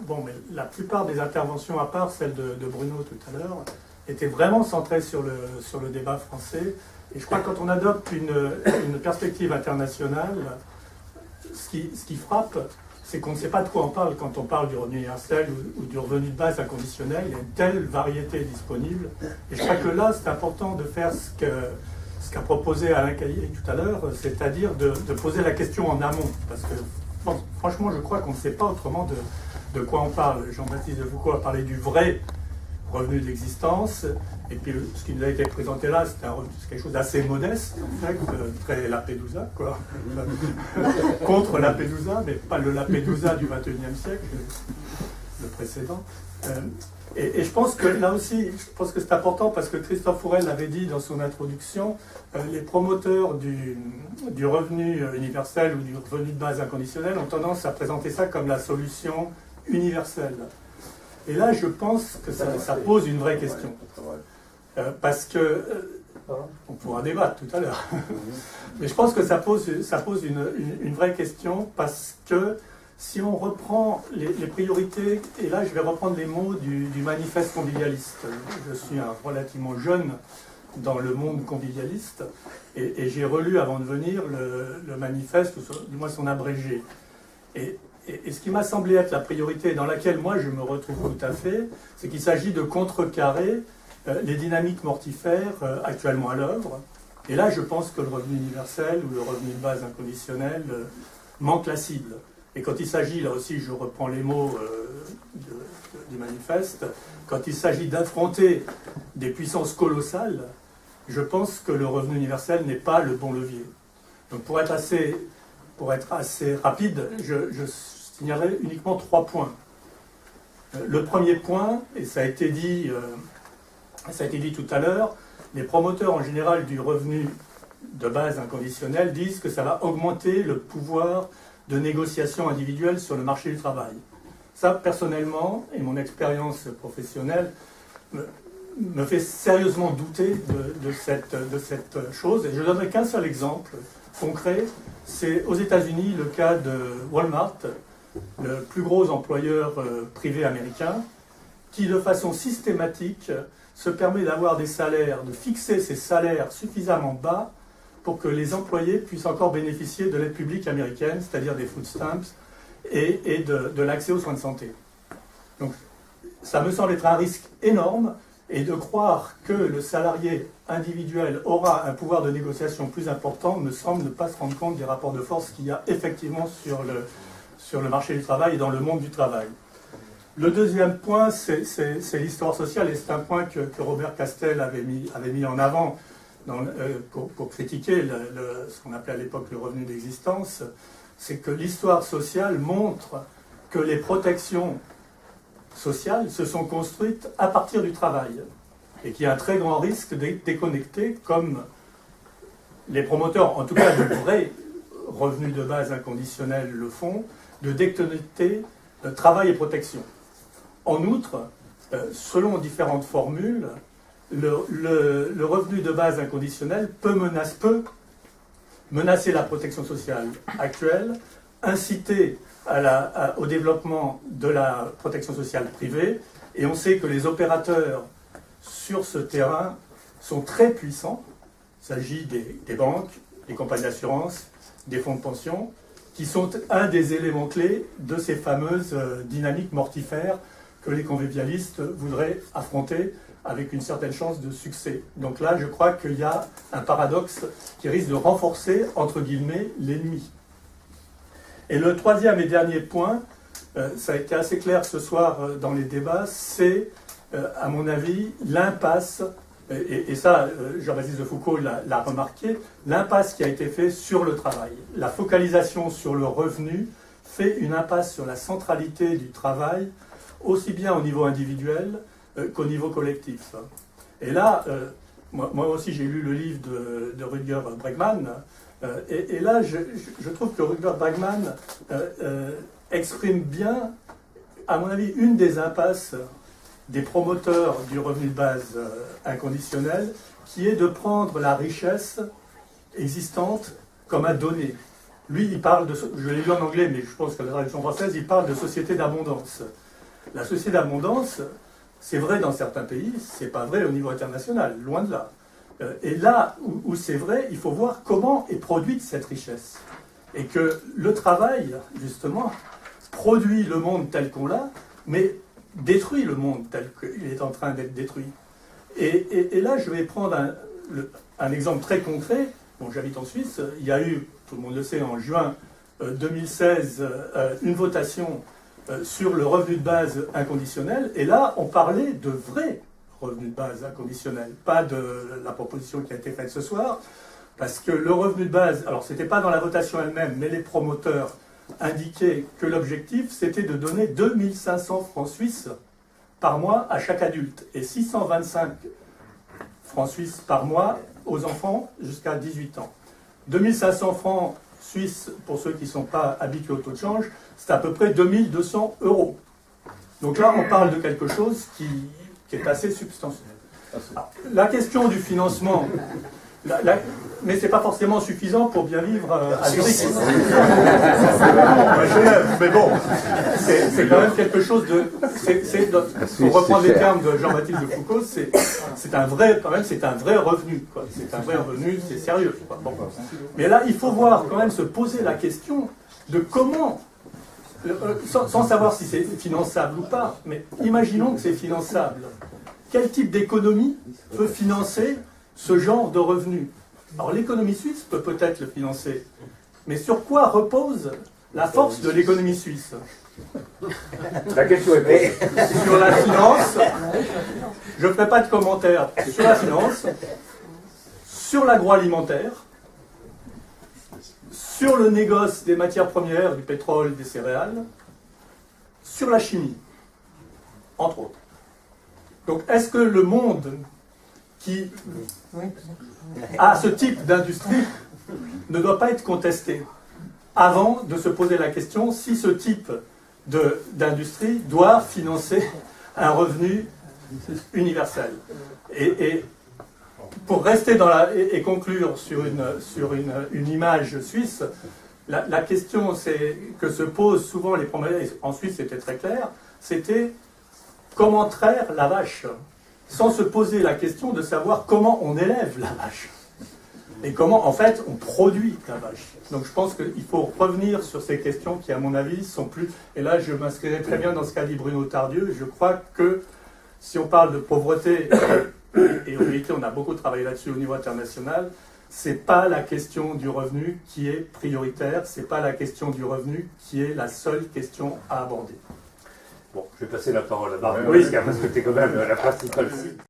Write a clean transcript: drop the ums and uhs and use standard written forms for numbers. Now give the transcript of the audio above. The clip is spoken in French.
Bon, mais la plupart des interventions, à part celle de Bruno tout à l'heure, étaient vraiment centrées sur le débat français. Et je crois que quand on adopte une perspective internationale, ce qui frappe, c'est qu'on ne sait pas de quoi on parle quand on parle du revenu universel ou du revenu de base inconditionnel. Il y a une telle variété disponible. Et je crois que là, c'est important de faire ce qu'a proposé Alain Caillé tout à l'heure, c'est-à-dire de poser la question en amont. Parce que franchement, je crois qu'on ne sait pas autrement de quoi on parle. Jean-Baptiste de Foucault a parlé du vrai revenu d'existence, et puis ce qui nous a été présenté là, c'est quelque chose d'assez modeste, en fait, très Lampedusa, quoi. Contre Lampedusa, mais pas le Lampedusa du XXIe siècle, le précédent. Et je pense que là aussi, je pense que c'est important parce que Christophe Fourel l'avait dit dans son introduction, les promoteurs du revenu universel ou du revenu de base inconditionnel ont tendance à présenter ça comme la solution universelle. Et là, je pense que ça pose une vraie question. Parce que, on pourra débattre tout à l'heure, mais je pense que ça pose une vraie question parce que si on reprend les priorités, et là je vais reprendre les mots du manifeste convivialiste. Je suis relativement jeune dans le monde convivialiste et j'ai relu avant de venir le manifeste, ou du moins son abrégé. Et ce qui m'a semblé être la priorité dans laquelle moi je me retrouve tout à fait, c'est qu'il s'agit de contrecarrer les dynamiques mortifères actuellement à l'œuvre. Et là je pense que le revenu universel ou le revenu de base inconditionnel manque la cible. Et quand il s'agit, là aussi je reprends les mots du manifeste, quand il s'agit d'affronter des puissances colossales, je pense que le revenu universel n'est pas le bon levier. Donc pour être assez rapide, je signalerai uniquement 3 points. Le premier point, et ça a été dit tout à l'heure, les promoteurs en général du revenu de base inconditionnel disent que ça va augmenter le pouvoir de négociation individuelle sur le marché du travail. Ça, personnellement, et mon expérience professionnelle, me fait sérieusement douter de cette chose. Et je donnerai qu'un seul exemple concret, c'est aux États-Unis le cas de Walmart, le plus gros employeur privé américain, qui de façon systématique se permet d'avoir des salaires, de fixer ses salaires suffisamment bas pour que les employés puissent encore bénéficier de l'aide publique américaine, c'est-à-dire des food stamps et de l'accès aux soins de santé. Donc ça me semble être un risque énorme, et de croire que le salarié individuel aura un pouvoir de négociation plus important me semble ne pas se rendre compte des rapports de force qu'il y a effectivement sur le marché du travail et dans le monde du travail. Le deuxième point, c'est l'histoire sociale, et c'est un point que Robert Castel avait mis en avant pour critiquer ce qu'on appelait à l'époque le revenu d'existence. C'est que l'histoire sociale montre que les protections sociales se sont construites à partir du travail, et qu'il y a un très grand risque de déconnecter, comme les promoteurs, en tout cas du vrai revenu de base inconditionnel le font, de déconnecter travail et protection. En outre, selon différentes formules, le revenu de base inconditionnel peut menacer la protection sociale actuelle, inciter au développement de la protection sociale privée, et on sait que les opérateurs sur ce terrain sont très puissants. Il s'agit des banques, des compagnies d'assurance, des fonds de pension, qui sont un des éléments clés de ces fameuses dynamiques mortifères que les convivialistes voudraient affronter avec une certaine chance de succès. Donc là, je crois qu'il y a un paradoxe qui risque de renforcer, entre guillemets, l'ennemi. Et le troisième et dernier point, ça a été assez clair ce soir dans les débats, c'est, à mon avis, l'impasse, et ça, Jean-Baptiste de Foucault l'a remarqué, l'impasse qui a été faite sur le travail. La focalisation sur le revenu fait une impasse sur la centralité du travail, aussi bien au niveau individuel qu'au niveau collectif. Et là, moi aussi j'ai lu le livre de Rutger Bregman, et là je trouve que Rutger Bregman exprime bien, à mon avis, une des impasses des promoteurs du revenu de base inconditionnel, qui est de prendre la richesse existante comme un donné. lui, il parle de, je l'ai lu en anglais, mais je pense que la traduction française, il parle de société d'abondance. La société d'abondance, c'est vrai dans certains pays, c'est pas vrai au niveau international, loin de là. Et là où c'est vrai, il faut voir comment est produite cette richesse. Et que le travail, justement, produit le monde tel qu'on l'a, mais détruit le monde tel qu'il est en train d'être détruit. Et là, je vais prendre un exemple très concret. Bon, j'habite en Suisse, il y a eu, tout le monde le sait, en juin 2016, une votation sur le revenu de base inconditionnel, et là, on parlait de vrais revenus de base inconditionnel, pas de la proposition qui a été faite ce soir, parce que le revenu de base, alors c'était pas dans la votation elle-même, mais les promoteurs indiquaient que l'objectif, c'était de donner 2500 francs suisses par mois à chaque adulte, et 625 francs suisses par mois aux enfants jusqu'à 18 ans. 2500 francs suisses, pour ceux qui ne sont pas habitués au taux de change, c'est à peu près 2200 €. Donc là, on parle de quelque chose qui est assez substantiel. Alors, la question du financement, mais ce n'est pas forcément suffisant pour bien vivre à Zurich. Mais bon, c'est quand même quelque chose de... Pour reprendre les termes de Jean-Baptiste de Foucault, c'est un vrai revenu. C'est un vrai revenu, c'est sérieux. Bon. Mais là, il faut voir, quand même, se poser la question de comment... sans savoir si c'est finançable ou pas, mais imaginons que c'est finançable. Quel type d'économie peut financer ce genre de revenus? Alors l'économie suisse peut peut-être le financer, mais sur quoi repose la force de l'économie suisse? La question est posée. Sur la finance, je ne ferai pas de commentaires sur la finance, sur l'agroalimentaire, sur le négoce des matières premières, du pétrole, des céréales, sur la chimie, entre autres. Donc, est-ce que le monde qui a ce type d'industrie ne doit pas être contesté avant de se poser la question si ce type d'industrie doit financer un revenu universel? Et pour rester dans et conclure sur une image suisse, la question que se posent souvent les promoteurs, en Suisse c'était très clair, c'était comment traire la vache, sans se poser la question de savoir comment on élève la vache et comment en fait on produit la vache. Donc je pense qu'il faut revenir sur ces questions qui à mon avis sont plus... Et là je m'inscrirai très bien dans ce qu'a dit Bruno Tardieu, je crois que si on parle de pauvreté, et en réalité on a beaucoup travaillé là-dessus au niveau international, c'est pas la question du revenu qui est prioritaire, c'est pas la question du revenu qui est la seule question à aborder. Bon, je vais passer la parole à Barbara, parce que tu es quand même la principale cible.